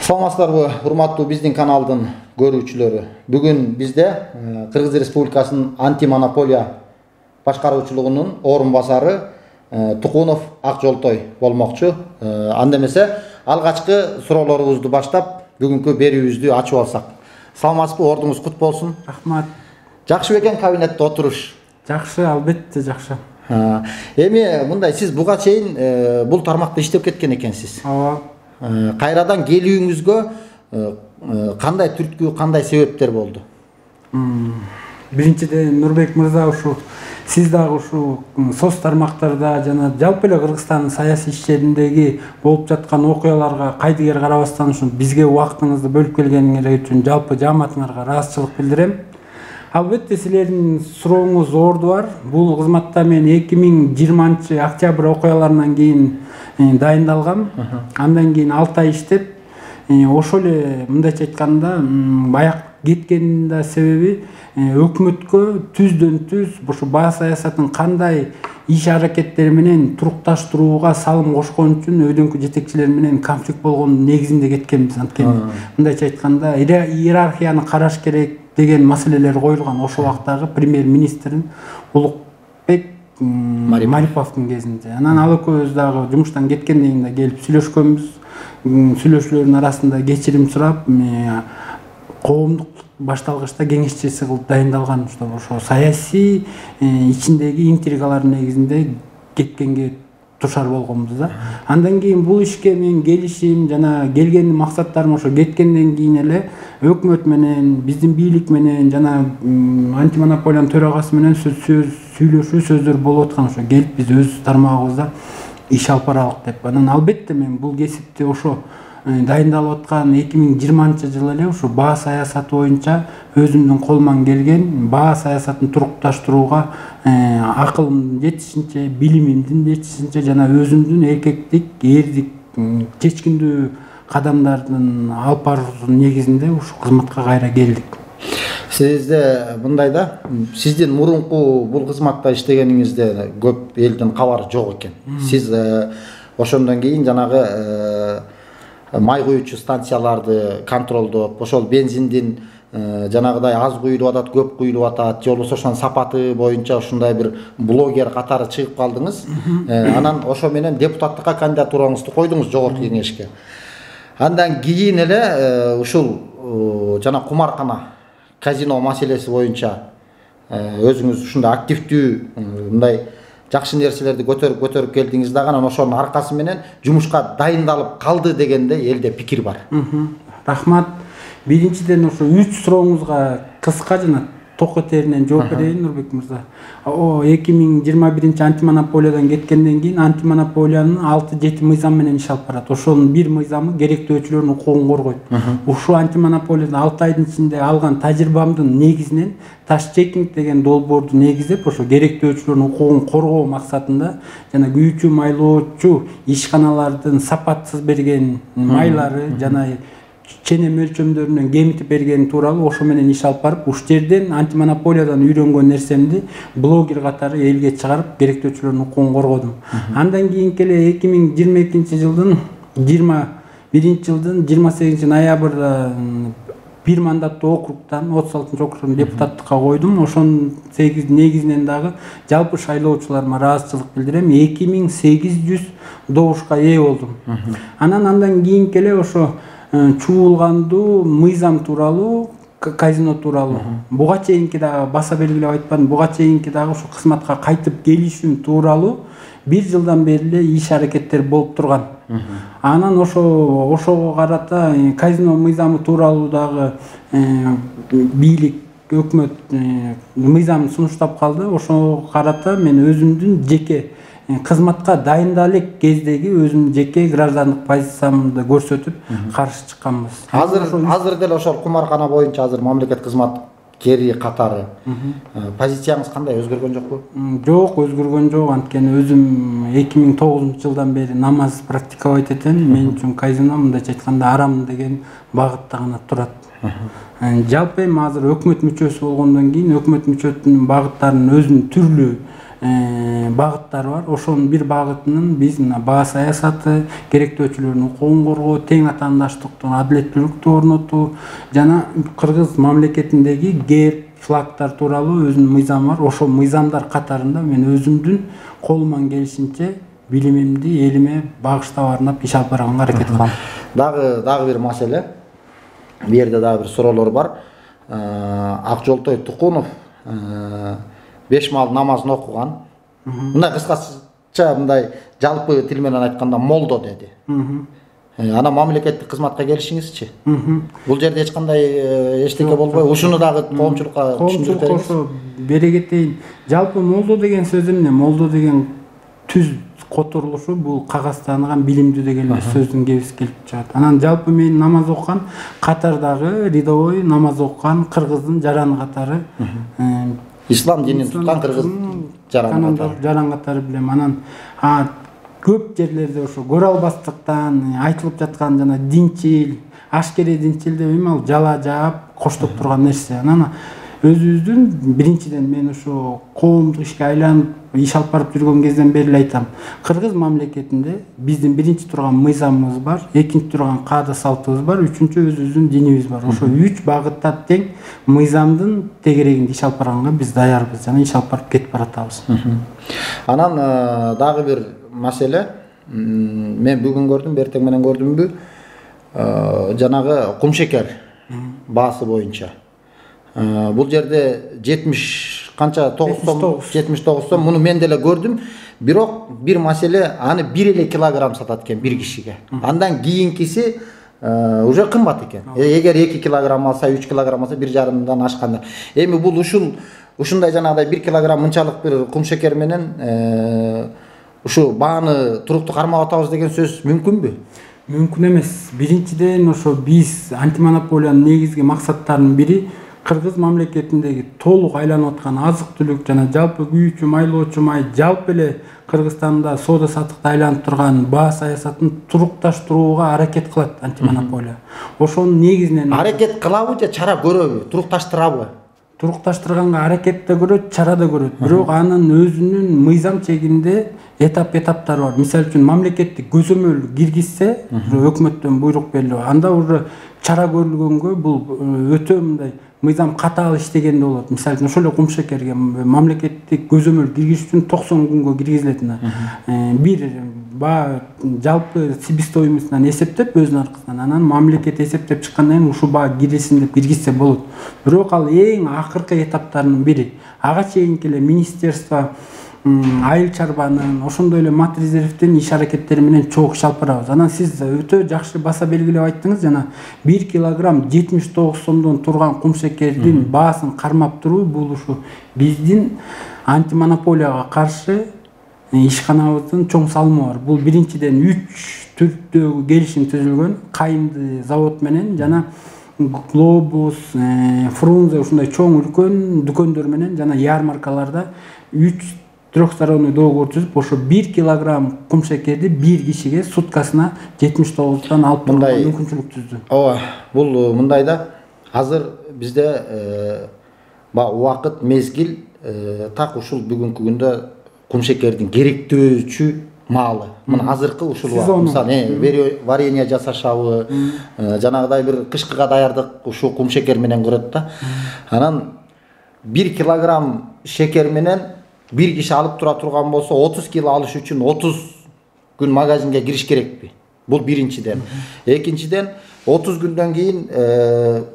Саламатсыздарбы, урматтуу биздин каналдын көрүүчүлөрү. Бүгүн бизде Кыргыз Республикасынын антимонополия башкаруучулугунун орун басары Тукунов Акжолтой болмокчу. Анда эмесе алгачкы суроолорубузду баштап бүгүнкү берүүбүздү ачып алсак. Саламатсызбы, ордуңуз кут болсун. Рахмат. Жакшы бекен кабинетте отуруш? Жакшы, албетте жакшы. Эми мындай, сиз буга чейин бул тармакта иштеп кеткен экенсиз. Ооба. Кайрадан келүүңүзгө кандай түрткү, кандай себептер болду? Биринчиден Нурбек мырза, ушу сиз дагы ушу соц тармактарда жана жалпы эле Кыргызстандын саясий иштериндеги болуп жаткан окуяларга кайдыгер карабастан ушу бизге убактыңызды бөлүп келгениңер үчүн жалпы жааматыңарга ыраазычылык билдирем. Албетте силердин сурооңуз орду бар. Бул кызматта мен 2020 октябрь окуяларынан кийин дайындалгам. Андан кийин 6 ай иштеп, ошол эле мындайча айтканда, баяк кеткенин да себеби өкмөткө түздөн түз ушу баа саясатын кандай иш аракеттери менен турукташтырууга салым кошкон үчүн өйдөңкү жетекчилер менен конфликт болгондун негизинде кеткенбиз. Анткени мындайча айтканда иерархияны караш керек деген маселелер коюлган ошол убактагы премьер-министрин Улукбек Мариповдун кезинде. Анан ал экөөбүз дагы жумуштан кеткенден кийин да келип сүйлөшкөнбүз. Сүйлөшүүлөрдүн арасында кечирим сурап, коомдук башталгычта кеңешчиси кылып дайындалган ошо саясий ичиндеги интригалардын негизинде кеткенге тушар болгонбуз да. Андан кийин бул ишке мен келишим жана келген максаттарым ошо кеткенден кийин эле өкмөт менен, биздин бийлик менен жана антимонополиянын төрагасы менен сүйлөшүү сөздөр болуп аткан. Ошо келип биз өз тармагыбызда иш алып баралык деп. Анан албетте мен бул кесипти ошо дайындалып аткан 2020 жылы эле ушу баа саясаты боюнча өзүмдүн колуман келген баа саясатын турукташтырууга акылымдын жетишинче, билимимдин жетишинче жана өзүмдүн эркектик, эрдик, чечкиндүү кадамдардын алып баруусунун негизинде ушу кызматка кайра келдик. Сизде мындай да, сиздин мурунку бул кызматта иштегениңизде көп элдин кабары жок экен. Сиз ошондон кийин жанагы май куючу станцияларды контролдоп, ошол бензиндин жанагыдай аз куюлуп атат, көп куюлуп атат, же болбосо ошонун сапаты боюнча ушундай бир блогер катары чыгып калдыңыз. Анан ошо менен депутаттыкка кандидатураңызды койдуңуз жогорку кеңешке. Андан кийин эле ушул жана кумаркана, казино маселеси боюнча өзүңүз ушундай активдүү мындай жакшы нерселерди көтөрүп келдиңиз дагы, анан ошонун аркасы менен жумушка дайындалып калды дегенде элде пикир бар. Рахмат. Биринчиден ошо 3 сурооңузга кыска жана токко теринен жооп берейин, Нурбек мырза. 2021 антимонополиядан кеткенден кийин антимонополиянын 6-7 мыйзам менен иш алып барат. Ошонун бир мыйзамы керектөөчүлөрдүн укугун коргойт. Ушул антимонополиядан 6 айдын ичинде алган тажрыйбамдын негизинен таш-чекинг деген долбоорду негиздеп, ошо керектөөчүлөрдүн укугун коргоо максатында жана күйүүчү майлоочу ишканалардын сапатсыз берген майлары жана чене мөлчөмдөрүнөн кемитип бергени тууралуу ошо менен иш алып барып, ушул жерден антимонополиядан үйрөнгөн нерсемди блогер катары элге чыгарып, керектөөчүлөрдүн укугун коргодум. Андан кийинки эле 2022 жылдын 28 ноябрда бир мандаттуу округтан 36 округдун депутаттыкка койдум. Ошонун негизинен дагы жалпы шайлоочуларыма ыраазычылык билдирем. 2800 добушка ээ болдум. Андан кийинки эле ошо чуулгандуу мыйзам тууралуу, казино тууралуу. Буга чейинки дагы баса белгилеп айтпадым. Буга чейинки дагы ушу кызматка кайтып келишим тууралуу 1 жылдан бери эле иш аракеттер болуп турган. Анан ошого карата казино мыйзамы тууралуу дагы бийлик, өкмөт мыйзамын сунуштап калды. Ошого карата мен өзүмдүн жеке кызматка дайындала элек кездеги өзүмдүн жеке граждандык позициямды көрсөтүп каршы чыкканбыз. Азыр деле ошол кумаркана боюнча азыр мамлекет кызматкери катары позицияңыз кандай, өзгөргөн жокпу? Жок, өзгөргөн жок. Анткени өзүм 2009 жылдан бери намаз практиковать этем. Мен үчүн казино мындайча айтканда арам деген багытта гана турат. Жалпы эми азыр өкмөт мүчөсү болгондон кийин өкмөт мүчөсүнүн багыттарынын өзүнүн түрлүү багыттары бар. Ошонун бир багытынын биз мына баа саясаты, керектөөчүлөрдүн укугун коргоо, тең атаандаштыктын адилеттүүлүктү орнотуу жана кыргыз мамлекетиндеги герб, флагтар тууралуу өзүнүн мыйзамы бар. Ошол мыйзамдар катарында мен өзүмдүн колуман келишинче билимимди элиме багыштап арнап иш алып барганга аракет кылам. Дагы бир маселе. Бу жерде дагы бир суроолор бар. Акжолтой Тукунов 5 маал намазын окуган. Мындай кыскача мындай жалпы тил менен айтканда молдо деди. Ана мамлекеттик кызматка келишиңизчи. Бул жерде эч кандай эчтеке болбой, ушуну дагы коомчулукка түшүндүрүп Коомчулукка бере кетейин. Жалпы молдо деген сөз эмне? Молдо деген түз которулушу бул кагаз тааныган билимдүү деген сөздүн кебиси келип чыгат. Анан жалпы мен намаз окуган катардагы рядовой намаз окуган кыргыздын жараны катары. Ислам динин туткан кыргыз жаран катары билем. Анан көп жерлерде ошо көрө албастыктан айтылып жаткан жана динчил, ашкере динчил деп эми ал жала жаап коштоп турган нерсе. Анан өзүбүздүн биринчиден мен ошо коомдук ишке айланып иш алып барып жүргөн кезден бери айтам. Кыргыз мамлекетинде биздин биринчи турган мыйзамыбыз бар, экинчи турган каада салтыбыз бар, үчүнчү өзүбүздүн динибиз бар. Ошо 3 багытта тең мыйзамдын тегерегинде иш алып барганга биз даярбыз жана иш алып барып кетип баратабыз. Анан дагы бир маселе, мен бүгүн көрдүм, эртең менен көрдүмбү, жанагы кумшекер баасы боюнча. Бул жерде 70 канча 9 сом, 79 сом, муну мен деле көрдүм. Бирок бир маселе, аны 1 килограмм сатат экен бир кишиге. Андан кийинкиси уже кымбат экен. Эгер 2 килограмм алса, 3 килограмм алса 1,5 ашканда. Эми бул ушундай жанагыдай 1 килограмм мынчалык бир кумшекер менен ушу бааны туруктуу кармап атабыз деген сөз мүмкүнбү? Мүмкүн эмес. Биринчиден ошо биз антимонополиянын негизги максаттарынын бири Кыргыз мамлекетиндеги толук айланып аткан азык-түлүк жана жалпы күйүүчү майлоочу май, жалпы эле Кыргызстанда соода саттыкта айланып турган баа саясатын турукташтырууга аракет кылат антимонополия. Ошонун негизинен аракет кылабы же чара көрөбү, турукташтырабы? Турукташтырганга аракет да көрөт, чара да көрөт. Бирок анын өзүнүн мыйзам чегинде этаптары бар. Мисалы үчүн мамлекеттик көзөмөл киргизсе, өкмөттөн буйрук берилип, анда уже чара көрүлгөнгө бул өтө мындай мыйзам катаал иштегенде болот. Мисалы үчүн ошол эле кумшекерге мамлекеттик көзөмөл киргизиш үчүн 90 күнгө киргизилет. Бир баа жалпы себестоимостунан эсептеп өзүнүн аркасынан, анан мамлекет эсептеп чыккандан кийин ушул баа киресин деп киргизсе болот. Бирок ал эң акыркы этаптарынын бири. Ага чейинки эле министерство айыл чарбанын, ошондой эле мат резервдин иш аракеттери менен чогуу иш алып барабыз. Анан сиз өтө жакшы баса белгилеп айттыңыз, жана 1 килограмм 79 сомдон турган кумшекердин баасын кармап туруу бул ушу биздин антимонополияга каршы ишканабыздын чоң салымы бар. Бул биринчиден 3 түрдөгү келишим түзүлгөн Кайымды завод менен жана Глобус, Фрунзе ушундай чоң үлкөн дүкөндөр менен жана ярмаркаларда 3 трехсторонний договор түзүп, ошо 1 килограмм кумшекерди бир кишиге суткасына 79 алып барууга мүмкүнчүлүк түздү. Ооба, бул мындай да азыр бизде убакыт, мезгил так ушул бүгүнкү күндө кумшекердин керектөөчү маалы. Мына азыркы ушул мисалы варенье жасашабы, жанагыдай бир кышкыга даярдык ушул кумшекер менен көрөт да. Анан 1 килограмм шекер менен бир киши алып тура турган болсо 30 кило алыш үчүн 30 күн магазинге кириш керекпи? Бул биринчиден. Экинчиден 30 күндөн кийин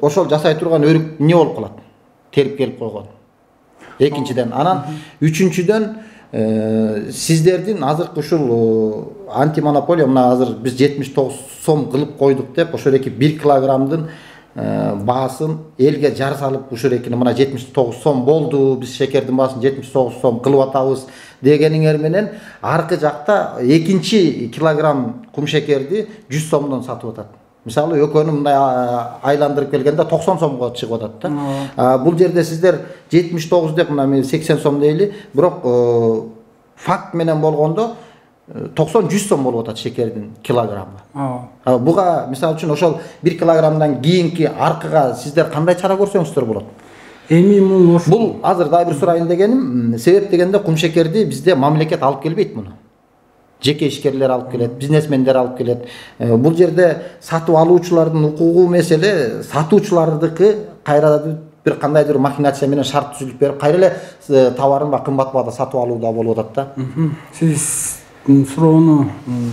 ошол жасай турган өрүк эмне болуп калат? Терип келип койгон. Экинчиден. Анан үчүнчүдөн сиздердин азыркы ушул антимонополия мына азыр биз 79 сом кылып койдук деп ошол эки 1 килограммдын баасын элге жар салып ушул экини мына 79 сом болду, биз шекердин баасын 79 сом кылып атабыз дегениңер менен аркы жакта экинчи килограмм кумшекерди 100 сомдон сатып атат. Мисалы экөөнү мындай айландырып келгенде 90 сомго чыгып атат да. Бул жерде сиздер 79 деп мына 80 сом дейли, бирок факт менен болгондо 90-100 сом болуп атат шекердин килограммы. Буга мисалы үчүн ошол 1 килограммдан кийинки аркыга сиздер кандай чара көрсөңүздөр болот? Эми бул ошо. Бул азыр дагы бир сурайын дегеним, себеп дегенде кумшекерди бизде мамлекет алып келбейт муну. Жеке ишкерлер алып келет, бизнесмендер алып келет. Бул жерде сатып алуучулардын укугу маселе, сатуучулардыкы кайра бир кандайдыр махинация менен шарт түзүлүп берип, кайра эле товарын кымбат баада сатып алууда болуп атат да. Сиз суроону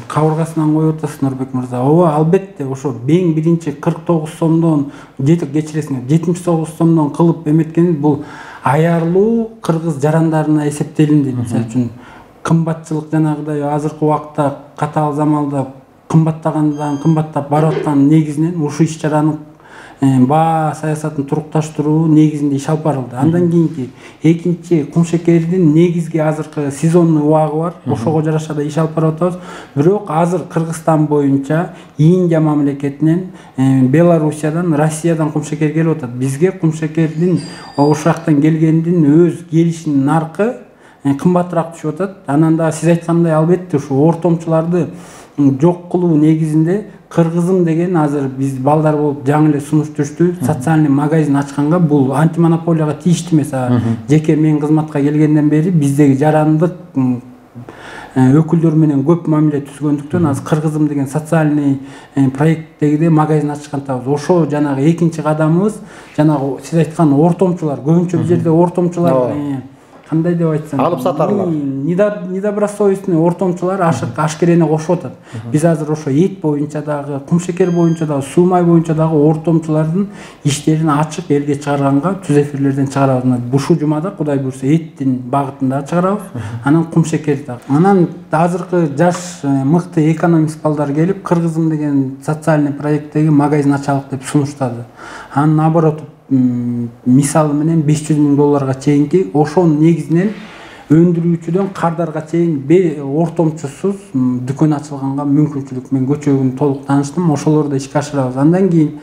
кабыргасынан коюп атасыз, Нурбек мырза. Ооба, албетте ошо бең биринчи 49 сомдон, кечиресиңер, 79 сомдон кылып эметкени бул аярлуу кыргыз жарандарына эсептелинди. Мисалы үчүн кымбатчылык жанагыдай азыркы убакта катаал замалда кымбаттагандан кымбаттап барып аткан негизинен ушул иш чараны баа саясатын турукташтыруу негизинде иш алып барылды. Андан кийинки экинчи кумшекердин негизги азыркы сезонный убагы бар. Ошого жараша да иш алып барып атабыз. Бирок азыр Кыргызстан боюнча Индия мамлекетинен, Белоруссиядан, Россиядан кумшекер келип атат. Бизге кумшекердин ошол жактан келгендин өз келишинин наркы кымбатыраак түшүп атат. Анан да сиз айткандай албетте ушу ортомчуларды жок кылуу негизинде Кыргызым деген азыр биз балдар болуп жаңы эле сунуш түштү. Социальный магазин ачканга бул антимонополияга тийиштүү эмес. Жеке мен кызматка келгенден бери биздеги жарандык өкүлдөр менен көп мамиле түзгөндүктөн азыр Кыргызым деген социальный проекттегиде магазин ачкантабыз. Ошо жанагы экинчи кадамыбыз, жанагы сиз айткан ортомчулар, көбүнчө бул жерде ортомчулар кандай деп айтсам, алып сатарлар. Недобросовестный ортомчулар ашкерене кошуп атат. Биз азыр ошо эт боюнча дагы, кумшекер боюнча дагы, суу май боюнча дагы ортомчулардын иштерин ачып элге чыгарганга түз эфирлерден чыгарабыз. Ушул жумада Кудай буйрса эттин багытында чыгарабыз. Анан кумшекерди дагы. Анан азыркы жаш мыкты экономист балдар келип, Кыргызым деген социальный проекттеги магазин ачалык деп сунуштады. Анын обороту мисалы менен $500,000 чейинки, ошонун негизинен өндүрүүчүдөн кардарга чейин ортомчусуз дүкөн ачылганга мүмкүнчүлүк. Мен көчөгүн толук тааныштым, ошолорду ишке ашырабыз. Андан кийин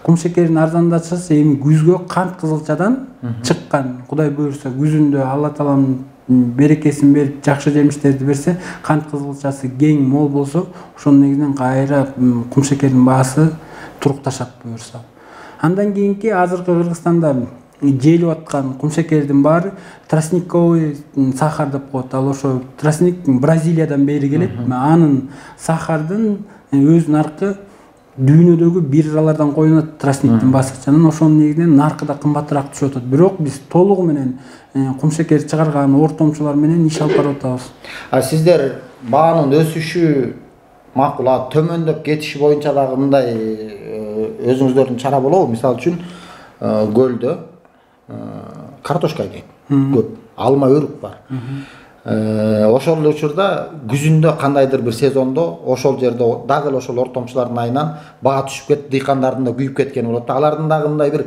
кумшекердин арзандатышысы эми күзгө кант кызылчадан чыккан. Кудай буйрса күзүндө Алла тааланын берекесин берип, жакшы жемиштерди берсе, кант кызылчасы кең мол болсо, ошонун негизинен кайра кумшекердин баасы турукташат буйрса. Андан кийинки азыркы Кыргызстанда жээлип аткан кумшекердин баары тростниковый сахар деп коет. Ал ошо тростник Бразилиядан бери келет. Анын сахардын өз наркы дүйнөдөгү биржалардан коюнат тростниктин баасы. Анан ошонун негизинен наркы да кымбатыраак түшүп атат. Бирок биз толугу менен кумшекер чыгарган ортомчулар менен иш алып барып атабыз. Сиздер баанын өсүшү макул, төмөндөп кетиши боюнча дагы мындай өзүңүздөрдүн чара болобу? Мисалы үчүн көлдө картошка экек көп, алма өрүк бар. Ошол эле учурда күзүндө кандайдыр бир сезондо ошол жерде дагы эле ошол ортомчулардын айынан баа түшүп кетип, дыйкандардын да күйүп кеткени болот. Алардын дагы мындай бир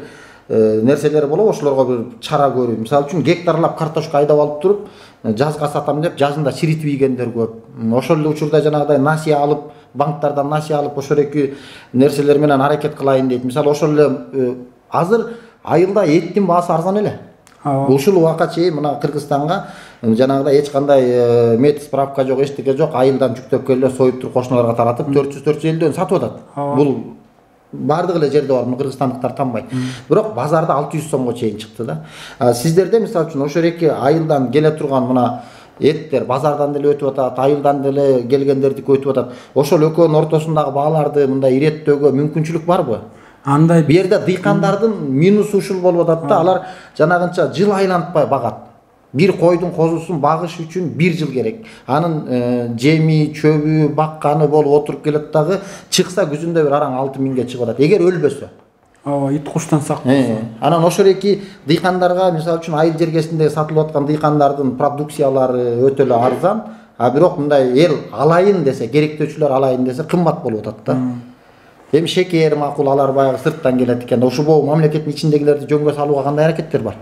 нерселери болобу, ошолорго бир чара көрүү. Мисалы үчүн гектарлап картошка айдап алып туруп, жазга сатам деп жазында чиритип ийгендер көп. Ошол эле учурда жанагыдай насия алып, банктардан насия алып, ошол эки нерселер менен аракет кылайын дейт. Мисалы ошол эле азыр айылда эттин баасы арзан эле. Ушул убакка чейин мына Кыргызстанга жанагыдай эч кандай мет справка жок, эчтеке жок, айылдан жүктөп келип союп туруп кошуналарга таратып 400-450 сатып атат. Бул бардык эле жерде бар, муну кыргызстандыктар танбайт. Бирок базарда 600 сомго чейин чыкты да. Сиздерде мисалы үчүн ошол эки айылдан келе турган мына эттер базардан деле өтүп атат, айылдан деле келгендердики өтүп атат. Ошол экөөнүн ортосундагы бааларды мындай иреттөөгө мүмкүнчүлүк барбы? Андай бу жерде дыйкандардын минусу ушул болуп атат да, алар жанагынча жыл айлантпай багат. Бир койдун козусун багыш үчүн 1 жыл керек. Анын жеми, чөбү, бакканы болуп отуруп келет дагы, чыкса күзүндө бир араң 6000ге чыгып атат. Эгер өлбөсө. Ит куштан сак болсо. Анан ошол эки дыйкандарга мисалы үчүн айыл жергесинде сатылып аткан дыйкандардын продукциялары өтө эле арзан, бирок мындай эл алайын десе, керектөөчүлөр алайын десе кымбат болуп атат да. Эми шекер макул, алар баягы сырттан келет экен. Ошол мамлекеттин ичиндегилерди жөнгө салууга кандай аракеттер бар?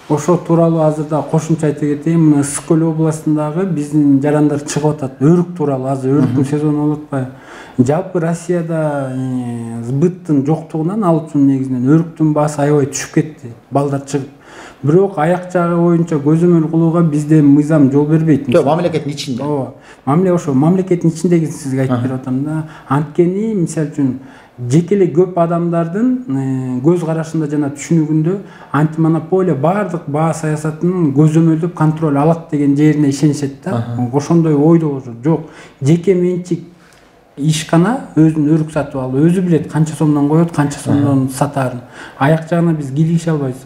Ошол тууралуу азырда кошумча айтып кетейин. Ысык көл областындагы биздин жарандар чыгып атат. Өрүк тууралуу, азыр өрүктүн сезону болуп атпайбы? Жалпы Россияда сбыттын жоктугунан ал үчүн негизинен өрүктүн баасы аябай түшүп кетти. Балдар чыгып. Бирок аяк жагы боюнча көзөмөл кылууга бизде мыйзам жол бербейт. Мамлекеттин ичинде. Ошо мамлекеттин ичиндегин сизге айтып берип атам да. Анткени мисалы үчүн жеке эле көп адамдардын көз карашында жана түшүнүгүндө антимонополия баардык баа саясатын көзөмөлдөп контроль алат деген жерине ишенишет да. Ошондой ойдо болушат. Жок, жеке менчик ишкана өзүнүн өрүк сатып алып, өзү билет канча сомдон коет, канча сомдон сатаарын. Аяк жагына биз кийлигише албайбыз.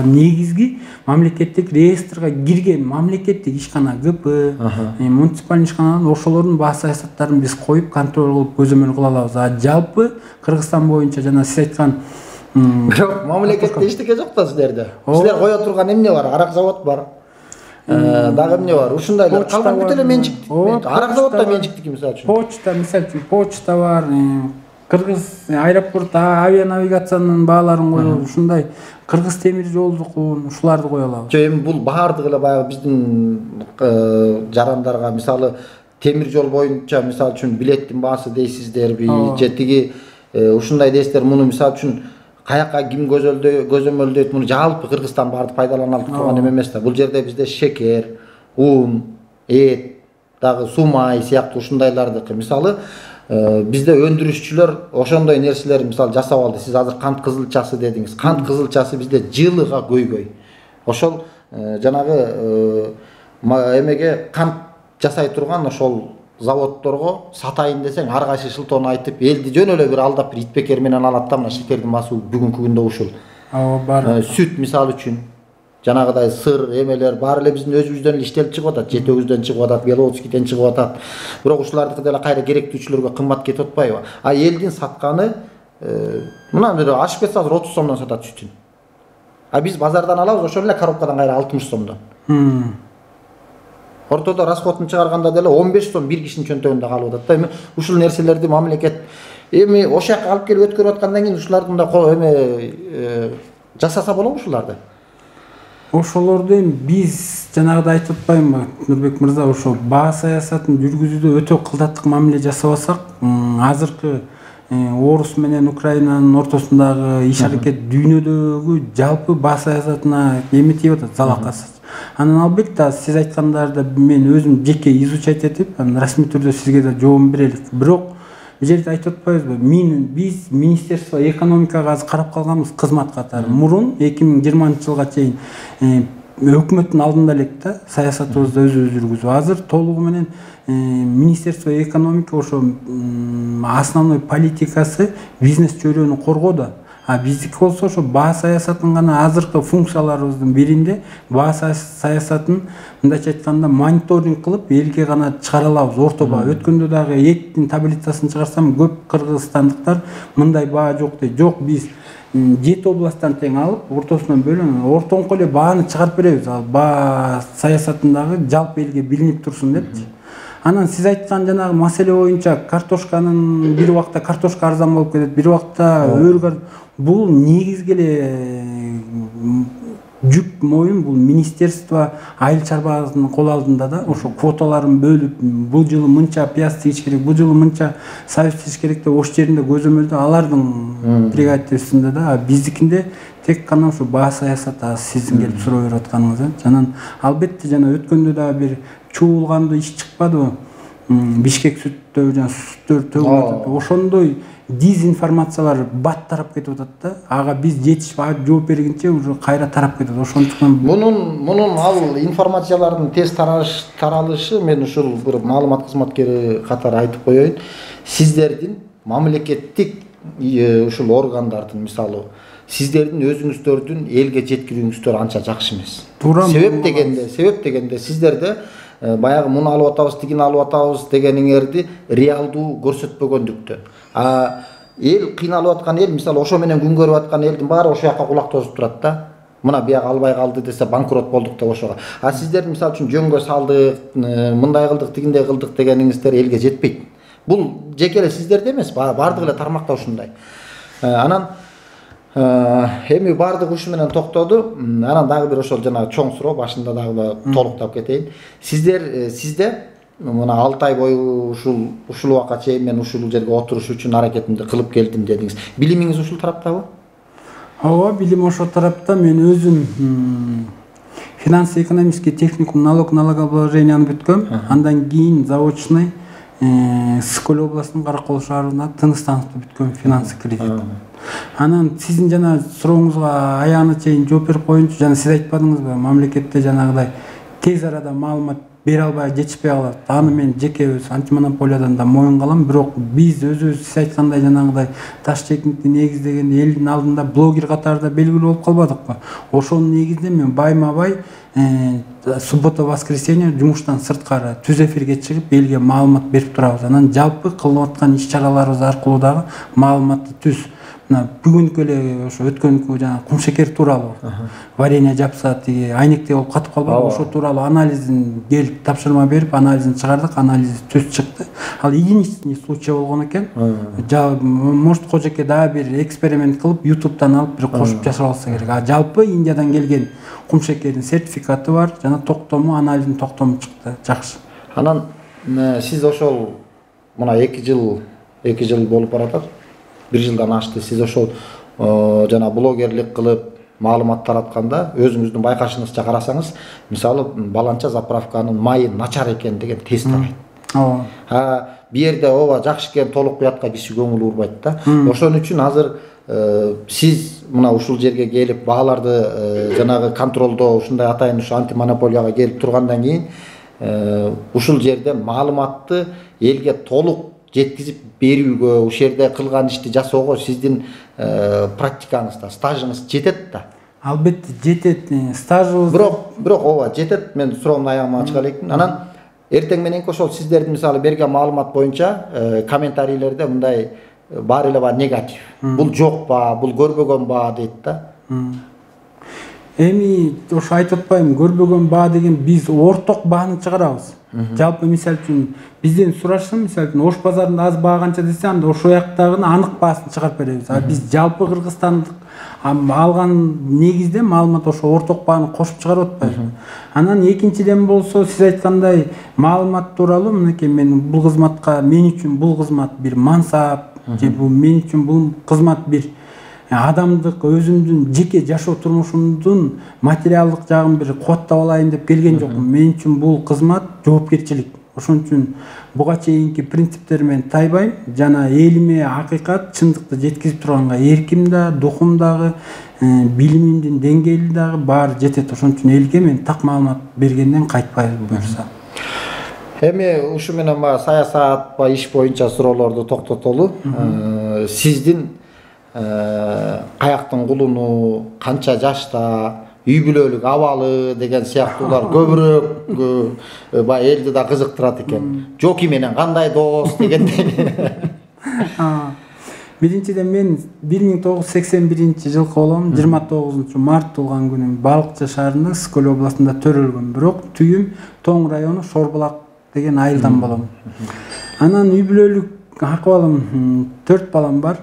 Негизги мамлекеттик реестрге кирген мамлекеттик ишкана ГП, муниципаль ишканалар ошолордун баа саясаттарын биз коюп контроль кылып көзөмөл кыла алабыз. Жалпы Кыргызстан боюнча жана сиз айткан бирок мамлекетте эчтеке жок да силерде. Силер кое турган эмне бар? Арак завод бар. Дагы эмне бар? Ушундайлар калган бүт эле менчиктик. Арак завод да менчиктики мисалы үчүн. Почта, мисалы үчүн почта бар. Кыргыз аэропорт авианавигациянын бааларын коюп, ушундай Кыргыз темир жолдукун ушуларды кое алабыз. Жок, эми бул баардыгы эле баягы биздин жарандарга мисалы темир жол боюнча мисалы үчүн билеттин баасы дейсиздерби же тиги ушундай дейсиздер, муну мисалы үчүн каяка ким көзөмөлдөйт, муну жалпы Кыргызстан баарды пайдалана алып турган эме эмес да. Бул жерде бизде шекер, ун, эт, дагы суу май сыяктуу ушундайлардыкы. Мисалы бизде өндүрүшчүлөр ошондой нерселер мисалы жасап алды. Сиз азыр кант кызылчасы дедиңиз. Кант кызылчасы бизде жылыга көйгөй. Ошол жанагы эмеге кант жасай турган ошол заводдорго сатайын десең ар кайсы шылтоону айтып, элди жөн эле бир алдап бир итпекер менен алат да, мына шекердин баасы бүгүнкү күндө ушул. Бар. Сүт мисалы үчүн жанагыдай сыр эмелер баары эле биздин өзүбүздөн эле иштелип чыгып атат, жетөгүздөн чыгып атат, Беловодскийден чыгып атат. Бирок ушулардыкы деле кайра керектүүчүлөргө кымбат кетип атпайбы? А элдин сатканы мына бир ашпес азыр 30 сомдон сатат сүтүн. А биз базардан алабыз ошол эле коробкадан кайра 60 сомдон. Ортодо расходун чыгарганда деле 15 сом бир кишинин чөнтөгүндө калып атат да. Эми ушул нерселерди мамлекет эми ошол жака алып келип өткөрүп аткандан кийин ушулардын да эме жасаса болобу ушуларды? Ошолорду эми биз жанагыда айтып атпаймынбы, Нурбек мырза, ошо баа саясатын жүргүзүүдө өтө кылдаттык мамиле жасабасак, азыркы Орус менен Украинанын ортосундагы иш аракет дүйнөдөгү жалпы баа саясатына эметип атат, залакасы. Анан албетте сиз айткандарды мен өзүм жеке изучать этип, расмий түрдө сизге да жообун берелик. Бирок бул жерде айтып атпайбызбы? Биз Министерство экономикага азыр карап калганбыз кызмат катары. Мурун 2020-жылга чейин өкмөттүн алдында элек да саясатыбызды өзүбүз жүргүзүп. Азыр толугу менен Министерство экономика ошо основной политикасы бизнес чөйрөнү коргоодо. А биздики болсо ошо баа саясатын гана азыркы функцияларыбыздын биринде баа саясатын мындайча айтканда мониторинг кылып элге гана чыгара алабыз, орто баа. Өткөндө дагы эттин таблицасын чыгарсам көп кыргызстандыктар мындай баа жок дейт. Жок, биз 7 областтан тең алып, ортосунан бөлүп, ортоңку эле бааны чыгарып беребиз. Ал баа саясатындагы жалпы элге билинип турсун депчи. Анан сиз айткан жанагы маселе боюнча картошканын бир убакта картошка арзан болуп кетет, бир убакта өргөр. Бул негизги эле жүк моюн бул министерство айыл чарбасынын кол алдында да. Ошо квоталарын бөлүп, бул жылы мынча пияз тигиш керек, бул жылы мынча сабыз тигиш керек деп ош жеринде көзөмөлдө алардын прерогативасында да. Биздикинде тек гана ошо баа саясаты сиздин келип суроо берип атканыңыз. Жанан албетте жана өткөндө дагы бир чуулгандуу иш чыкпадыбы? Бишкек сүттөр жана сүттөр төгүлүп атат. Ошондой дезинформациялар бат тарап кетип атат да. Ага биз жетишип жооп бергенче уже кайра тарап кетет. Ошондуктан мунун ал информациялардын тез таралышы, мен ушул бир маалымат кызматкери катары айтып коеюн. Сиздердин мамлекеттик ушул органдардын мисалы сиздердин өзүңүздөрдүн элге жеткирүүңүздөр анча жакшы эмес. Туура. Себеп дегенде сиздерде баягы муну алып атабыз, тигини алып атабыз дегениңерди реалдуу көрсөтпөгөндүктөн. Эл кыйналып аткан эл, мисалы ошо менен күн көрүп аткан элдин баары ошо жака кулак тосуп турат да. Мына бияга албай калды десе банкрот болдук деп ошого. А сиздер мисалы үчүн жөнгө салдык, мындай кылдык, тигиндей кылдык дегениңиздер элге жетпейт. Бул жеке эле сиздерде эмес, баардык эле тармакта ушундай. Анан эми баардык ушу менен токтоду. Анан дагы бир ошол жана чоң суроо башында дагы толуктап кетейин. Сизде мына 6 ай бою ушул убакка чейин мен ушул жерге отуруш үчүн аракетимди кылып келдим дедиңиз. Билимиңиз ушул тараптабы? Ооба, билим ошол тарапта. Мен өзүм финансово-экономический техникум налогообложенияны бүткөм. Андан кийин заочный Скөл областынын Каракол шаарына Тыныстаныкта бүткөн финансы кредит. Анан сиздин жана сурооңузга аягына чейин жооп берип коеюнчу. Жана сиз айтпадыңызбы, мамлекетте жанагыдай тез арада маалымат бере албай жетишпей калат. Аны мен жеке өз антимонополиядан да моюнга алам, бирок биз өзүбүз сиз айткандай жанагыдай таш чекингди негиздеген элдин алдында блогер катарында белгилүү болуп калбадыкпы? Ошонун негизинде мен байма-бай суббота воскресенье жумуштан сырткары түз эфирге чыгып элге маалымат берип турабыз. Анан жалпы кылып аткан иш-чараларыбыз аркылуу дагы маалыматты түз. Мына бүгүнкү эле ошо өткөнкү жана кумшекер тууралуу варенье жапса тиги айнекте болуп катып калбайбы, ошо тууралуу анализин келип тапшырма берип анализин чыгардык, анализи түз чыкты. Ал единичный случай болгон экен. Может кожоке дагы бир эксперимент кылып ютубтан алып бир кошуп жасап алса керек. А жалпы Индиядан келген кумшекердин сертификаты бар, жана токтому, анализин токтому чыкты. Жакшы. Анан сиз ошол мына 2 жыл болуп баратат. 1 жылдан ашты. Сиз ошол жана блогерлик кылып маалымат таратканда өзүңүздүн байкашыңызча карасаңыз, мисалы баланча заправканын майы начар экен деген тест тарайт. Ооба. Бу жерде ооба жакшы экен, толук буякка киши көңүл бурбайт да. Ошон үчүн азыр сиз мына ушул жерге келип бааларды жанагы контролдоо, ушундай атайын ушу антимонополияга келип тургандан кийин ушул жерден маалыматты элге толук жеткизип берүүгө, ушул жерде кылган ишти жасоого сиздин практикаңызда, стажыңыз жетет да. Албетте жетет, стажыбыз. Бирок ооба жетет. Мен суроомду аягыма ачык элекмин. Анан эртең мененки ошол сиздердин мисалы берген маалымат боюнча комментарийлерде мындай бар эле ба негатив. Бул жок ба, бул көрбөгөн ба дейт да. Эми ошо айтып атпаймынбы, көрбөгөн баа деген биз орток бааны чыгарабыз. Жалпы мисал үчүн бизден сурашса, мисал үчүн Ош базарында аз баа канча десе, анда ошол жактагы анык баасын чыгарып беребиз. А биз жалпы Кыргызстандык алган негизде маалымат ошо орток бааны кошуп чыгарып атпайбыз. Анан экинчиден болсо сиз айткандай маалымат тууралуу мынакей мен бул кызматка, мен үчүн бул кызмат бир мансап же бул мен үчүн бул кызмат бир адамдык өзүмдүн жеке жашоо турмушумдун материалдык жагын бир кубаттап алайын деп келген жокмун. Мен үчүн бул кызмат жоопкерчилик. Ошон үчүн буга чейинки принциптеримен тайбайм жана элиме акыйкат, чындыкты жеткизип турганга эрким да, духум дагы, билимимдин деңгээли дагы баары жетет. Ошон үчүн элге мен так маалымат бергенден кайтпайбыз буюрса. Эми ушу менен саясат ба иш боюнча суроолорду токтотолу. Сиздин каяктын кулуну, канча жашта, үй бүлөлүк абалы деген сыяктуулар көбүрөөк баягы элди да кызыктырат экен. Жоки менен кандай дос дегендей. Биринчиден мен 1981-жылкы болом, 29-март туулган күнүм Балыкчы шаарында Скөл областында төрөлгөм. Бирок түйүм Тоң району Шорбулак деген айылдан болом. Анан үй бүлөлүк акыбалым 4 балам бар.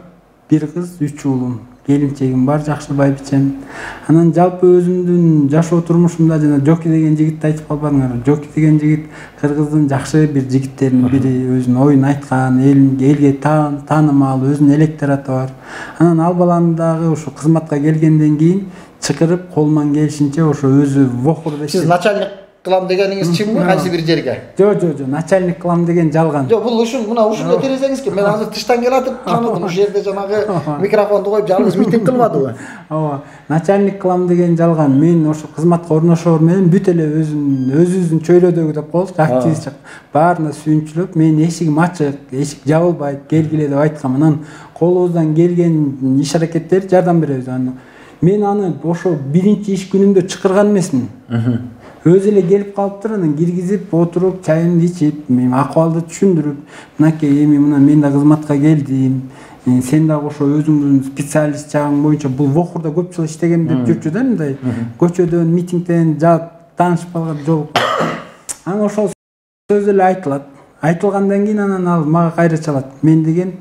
1 кыз, 3 уулум. Келинчегим бар, жакшы байбичем. Анан жалпы өзүмдүн жашоо турмушумда жана Жоки деген жигитти айтып калбадыңар. Жоки деген жигит Кыргыздын жакшы бир жигиттеринин бири, өзүнүн оюн айткан, элге таанымал, өзүнүн электораты бар. Анан ал баланы дагы ошо кызматка келгенден кийин чакырып колуман келишинче ошо өзү вохурда. Сиз начальник кылам дегениңиз чынбы? Кайсы бир жерге? Жок, начальник кылам деген жалган. Жок, бул ушул мына ушундай терезеңизге мен азыр тыштан келатып таныдым. Ушул жерде жанагы микрофонду коюп жалгыз митинг кылмадыбы? Ооба, начальник кылам деген жалган. Мен ошо кызматка орношоор менен бүт эле өзүбүздүн чөйрөдөгү деп коелучу, активист чак. Баарына сүйүнчүлөп, менин эшигим ачык, эшик жабылбайт, келгиле деп айткам. Анан колубуздан келген иш аракеттер жардам беребиз. Мен аны ошо биринчи иш күнүндө чакырган эмесмин. Өзү эле келип калыптыр, анан киргизип, отуруп, чайымды ичип, мен акыбалды түшүндүрүп, мынакей эми мына мен да кызматка келдим. Сен дагы ошо өзүңдүн специалист жагың боюнча бул вохурда көп жыл иштеген деп жүрчү да, мындай көчөдөн, митингден таанышып калган жол. Анан ошол сөз эле айтылат. Айтылгандан кийин анан ал мага кайра чалат. Мен деген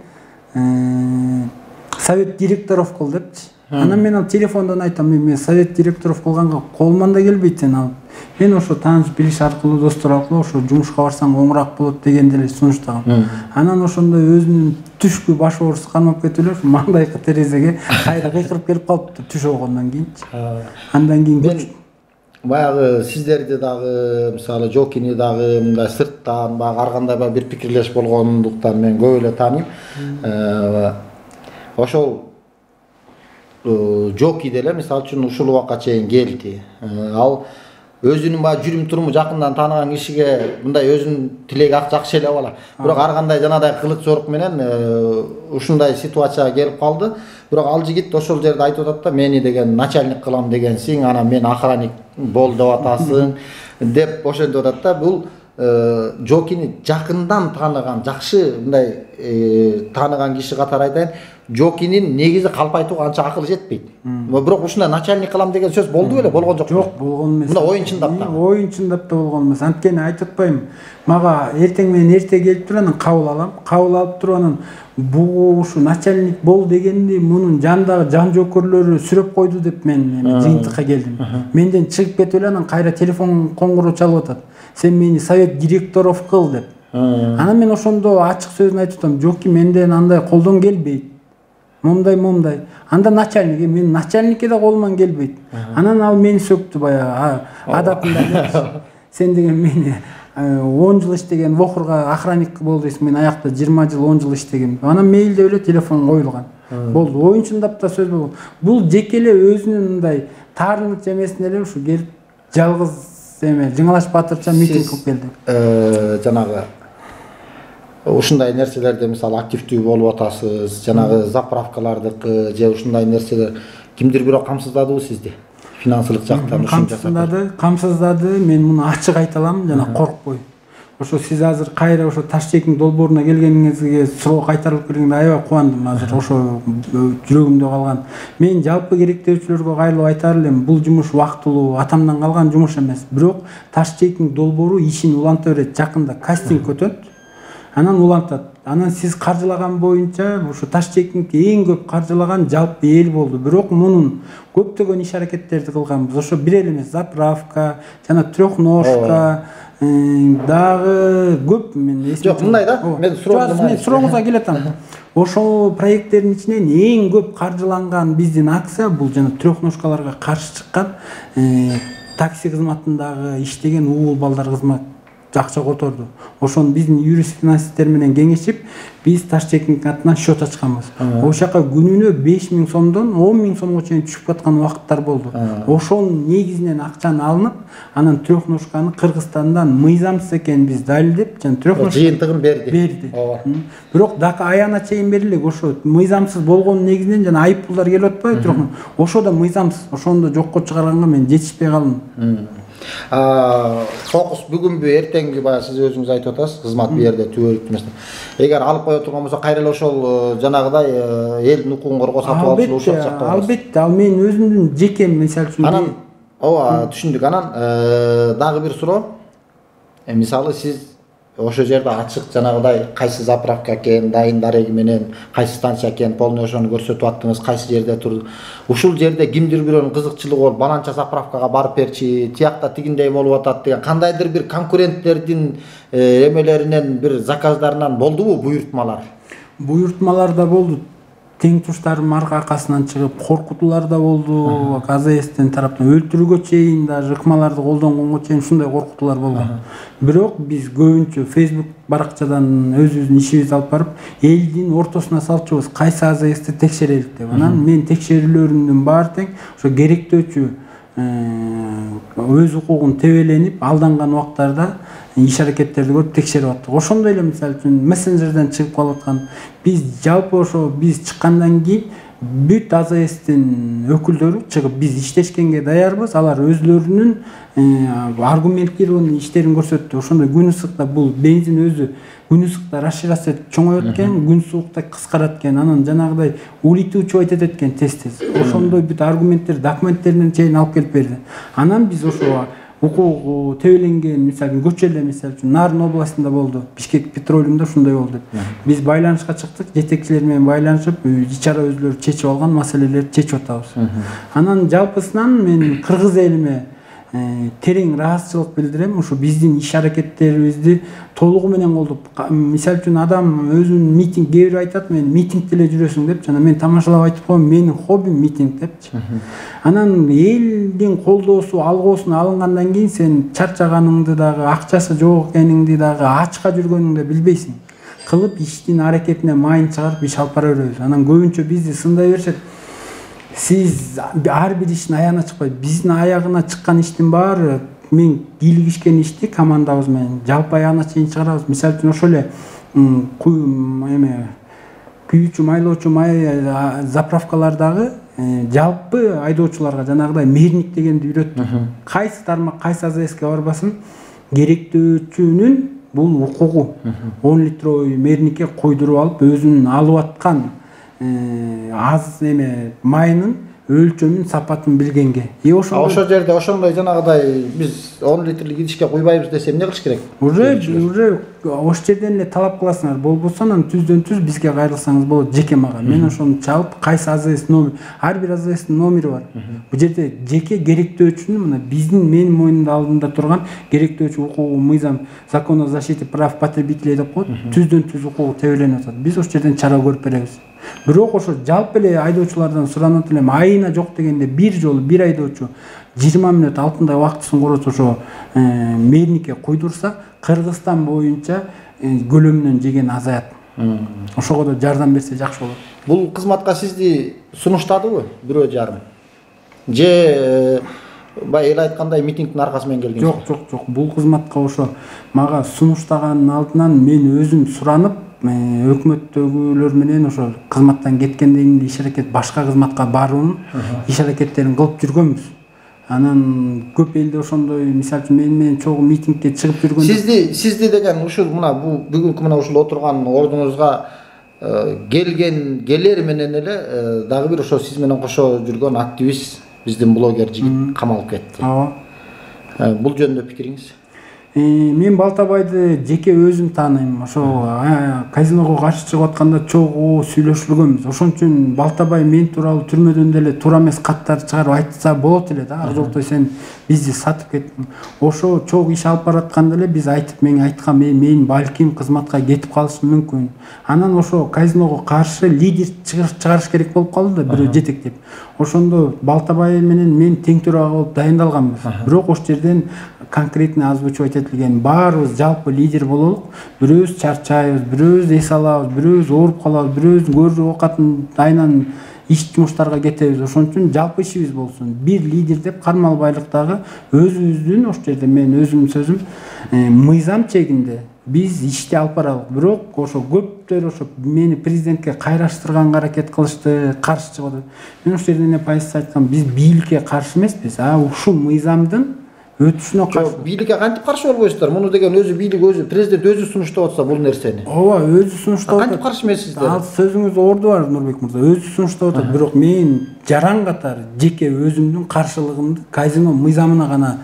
совет директоров кыл депчи. Анан мен ал телефондон айтам, мен совет директоров кылганга колуман да келбейт сен ал. Мен ошо тааныш билиш аркылуу, достор аркылуу ошо жумушка барсаң оңураак болот дегенди эле сунуштагам. Анан ошондо өзүнүн түшкү баш оорусу кармап кетип эле маңдайкы терезеге кайра кыйкырып келип калыптыр түш болгондон кийинчи. Андан кийин баягы сиздерди дагы мисалы Жокини дагы мындай сырттан баягы ар кандай бир пикирлеш болгондуктан мен көп эле тааныйм. Ошол Жоки деле мисалы үчүн ушул убакка чейин келди. Ал өзүнүн баягы жүрүм туруму жакындан тааныган кишиге мындай өзүнүн тилеги жакшы эле бала. Бирок ар кандай жанагындай кылык жорук менен ушундай ситуацияга келип калды. Бирок ал жигит ошол жерде айтып атат да, мени деген начальник кылам дегенсиң, анан мен охранник бол деп атасың деп ошентип атат да. Бул Жокини жакындан тааныган, жакшы мындай тааныган киши катары айтайын. Жокинин негизи калп айтууга анча акылы жетпейт. Бирок ушундай начальник кылам деген сөз болду беле, болгон жок. Жок, болгон эмес. Мына оюн чындап да. Оюн чындап да болгон эмес. Анткени айтып атпайм. Мага эртең менен эрте келип туруп анан кабыл алам. Кабыл алып туруп анан бул ушу начальник бол дегенди мунун жандагы жан жокөрлөрү сүрөп койду деп мен жыйынтыкка келдим. Менден чыгып кетип эле анан кайра телефон коңгуроо чалып атат. Сен мени совет директоров кыл деп. Анан мен ошондо ачык сөзүн айтып атам. Жокки, менден андай колдон келбейт. Момдай. Анда начальник, мен начальникке да колуман келбейт. Анан ал мени сөктү баягы адатында. Сен деген мени 10 жыл иштеген вохурга охранник бол дейсиң, мен аякта 20 жыл 10 жыл иштегем. Анан мейил деп эле телефон коюлган. Болду. Оюн чындап да сөз болгон. Бул жеке эле өзүнүн мындай таарыныча эмесине эле ушу келип жалгыз Жыңалаш Батырча митинг кылып келди. Жанагы ушундай нерселерде мисалы активдүү болуп атасыз, жанагы заправкалардыкы же ушундай нерселер кимдир бирок камсыздадыбы сизди? Финансылык жактан ушун жасап. Камсыздады. Мен муну ачык айта алам, жана коркпой. Ошо сиз азыр кайра ошо Ташкенттин долбооруна келгениңизге суроо кайтарылып келгенде аябай кубандым азыр. Ошо жүрөгүмдө калган. Мен жалпы керектөөчүлөргө кайрылып айтар элем, бул жумуш убактылуу, атамдан калган жумуш эмес. Бирок Ташкенттин долбоору ишин уланта берет. Жакында кастинг өтөт. Анан улантат. Анан сиз каржылаган боюнча ушу Ташкенттинки эң көп каржылаган жалпы эл болду. Бирок мунун көптөгөн иш аракеттерди кылганбыз. Ошо бир эле эмес, заправка, жана трёхножка, дагы көп мен эсим. Жок, мындай да. Мен сурооңузга келатам. Ошол проекттердин ичинен эң көп каржыланган биздин акция бул жана трёхножкаларга каршы чыккан такси кызматындагы иштеген уул балдар кызмат акча которду. Ошону биздин юрист финансисттер менен кеңешип, биз Ташкенттин атынан счет ачканбыз. Ошол жака күнүнө 5000 сомдон 10.000 сомго чейин түшүп аткан убакыттар болду. Ошонун негизинен акчаны алынып, анан трёхножканы Кыргызстандан мыйзамсыз экенин биз далилдеп, жана трёхножка жыйынтыгын берди. Бирок дагы аяна чейин берилек. Ошо мыйзамсыз болгонун негизинен жана айыппулдар келип атпайбы трёхножка. Ошо да мыйзамсыз. Ошону да жокко чыгарганга мен жетишпей калдым. Фокус бүгүнбү эртеңги баягы сиз өзүңүз айтып атасыз, кызмат бу жерде түбөлүк эмес. Эгер алып кое турган болсо кайра эле ошол жанагыдай элдин укугун коргоо сатып алуу ушул жакта. Албетте, ал менин өзүмдүн жеке мисалы үчүн. Анан түшүндүк. Анан дагы бир суроо. Мисалы сиз ошол жерде ачык жанагыдай кайсы заправка экен, дайын дареги менен кайсы станция экен, полный ошону көрсөтүп аттыңыз, кайсы жерде турду. Ушул жерде кимдир бирөөнүн кызыкчылыгы болуп, баланча заправкага барып берчи, тиякта тигиндей болуп атат деген кандайдыр бир конкуренттердин эмелеринен, бир заказдарынан болдубу буйртмалар? Буйртмалар да болду. Тең туштарым аркасынан чыгып, коркутуулар да болду. АЗСтин тараптан өлтүрүүгө чейин, даже ыкмаларды колдонгонго чейин ушундай коркутуулар болгон. Бирок биз көбүнчө Facebook баракчадан өзүбүздүн ишибизди алып барып, элдин ортосуна салчубуз, кайсы АЗСти текшерелик деп. Анан мен текшерүүлөрүмдүн баары тең ошо керектөөчү өз укугун тебеленип, алданган убактарда иш аракеттерди көрүп текшерип аттык. Ошондой эле мисалы үчүн мессенджерден чыгып калып аткан биз жалпы ошо биз чыккандан кийин бүт АЗСтин өкүлдөрү чыгып биз иштешкенге даярбыз. Алар өзлөрүнүн аргументированный иштерин көрсөттү. Ошондой күн ысыкта бул бензин өзү күн ысыкта расшираться чоңойот экен, күн суукта кыскарат экен. Анан жанагыдай улитүүчү айтат экен тез-тез. Ошондой бүт аргументтер, документтеринен чейин алып келип берди. Анан биз ошо укугу тебеленген, мисалы көчө эле мисалы үчүн Нарын областында болду. Бишкек Петролиумда ушундай болду. Биз байланышка чыктык, жетекчилер менен байланышып, ичара өзлөрү чечип алган маселелерди чечип атабыз. Анан жалпысынан мен кыргыз элиме терең ыраазычылык билдирем. Ушу биздин иш аракеттерибизди толугу менен колдоп, мисалы үчүн адам өзүнүн митинг, кээ бирөө айтат, мен митингде эле жүрөсүң деп, жана мен тамашалап айтып коем, менин хоббим митинг депчи. Анан элдин колдоосу, алгоосуна алынгандан кийин сен чарчаганыңды дагы, акчасы жок экениңди дагы, ачка жүргөнүңдү билбейсиң. Кылып иштин аракетине майын чыгарып иш алып бара беребиз. Анан көбүнчө бизди сындай беришет. Сиз ар бир иштин аягына чыкпайт. Биздин аягына чыккан иштин баары мен кийлигишкен ишти командабыз менен жалпы аягына чейин чыгарабыз. Мисалы үчүн ошол эле күйүүчү, майлоочу май заправкалардагы жалпы айдоочуларга жанагыдай мээрник дегенди үйрөттүк. Кайсы тармак, кайсы АЗСке барбасын, керектөөчүнүн бул укугу 10 литровый мээрникке койдуруп алып, өзүнүн алып аткан аз майынын өлчөмүн, сапатын билгенге. Ошол жерде ошондой жанагыдай биз 10 литрлик идишке куйбайбыз десе эмне кылыш керек? Уже ошол жерден эле талап кыласыңар. Болбосо анан түздөн түз бизге кайрылсаңыз болот, жеке мага. Мен ошону чалып, кайсы АЗС номер, ар бир АЗСтин номери бар. Бул жерде жеке керектөөчүнүн мына биздин менин мойнумда алдымда турган керектөөчү укугу, мыйзам, закон о защите прав потребителей деп коет. Түздөн түз укугу тебеленип атат. Биз ошол жерден чара көрүп беребиз. Бирок ошо жалпы эле айдоочулардан суранат элем, айына жок дегенде бир жолу бир айдоочу 20 мүнөт алтындай убактысын коротуп ошо мээрникке койдурса, Кыргызстан боюнча көлөмүнөн жеген азаят. Ошого да жардам берсе жакшы болот. Бул кызматка сизди сунуштадыбы бирөө жарым? Же бай эл айткандай митингдин аркасы менен келген? Жок. Бул кызматка ошо мага сунуштаганын алдынан мен өзүм суранып, өкмөттөгүлөр менен ошо кызматтан кеткенден кийин иш аракет башка кызматка баруунун иш аракеттерин кылып жүргөнбүз. Анан көп элде ошондой, мисалы үчүн мен менен чогуу митингге чыгып жүргөн. Сизди деген ушул мына бул бүгүнкү мына ушул отурган ордуңузга келер менен эле дагы бир ошо сиз менен кошо жүргөн активист, биздин блогер жигит камалып кетти. Ооба. Бул жөнүндө пикириңиз? Мен Балтабайды жеке өзүм тааныйм. Ошо казиного каршы чыгып атканда чогуу сүйлөшүлгөнбүз. Ошон үчүн Балтабай мен тууралуу түрмөдөн деле туура эмес каттар чыгарып айтса болот эле да. Ак жоктой сен бизди сатып кеттиң. Ошо чогуу иш алып баратканда эле биз айтып, мен айткам, мен балким кызматка кетип калышым мүмкүн. Анан ошо казиного каршы лидер чыгарыш керек болуп калды да, бирөө жетектеп. Ошондо Балтабай менен мен тең төрага болуп дайындалганбыз. Бирок ошол жерден конкретно озвучивать этилген баарыбыз жалпы лидер бололук. Бирөөбүз чарчайбыз, бирөөбүз эс алабыз, бирөөбүз ооруп калабыз, бирөөбүз көрүү оокатын айнан иш жумуштарга кетебиз. Ошон үчүн жалпы ишибиз болсун. Бир лидер деп кармалбайлыктагы өзүбүздүн ошол жерде мен өзүмдүн сөзүм мыйзам чегинде биз ишти алып барабыз. Бирок ошо көптөр ошо мени президентке кайраштырганга аракет кылышты, каршы чыгып. Мен ошол жерде позиция айткам, биз бийликке каршы эмеспиз, ушул мыйзамдын өтүшүнө каршы. Бийликке кантип каршы болбойсуздар? Муну деген өзү бийлик, өзү президент өзү сунуштап атса бул нерсени. Ооба, өзү сунуштап атат. Кантип каршы эмессиздер? Ал сөзүңүз орду бар, Нурбек мырза. Өзү сунуштап атат, бирок мен жаран катары жеке өзүмдүн каршылыгымды казино мыйзамына гана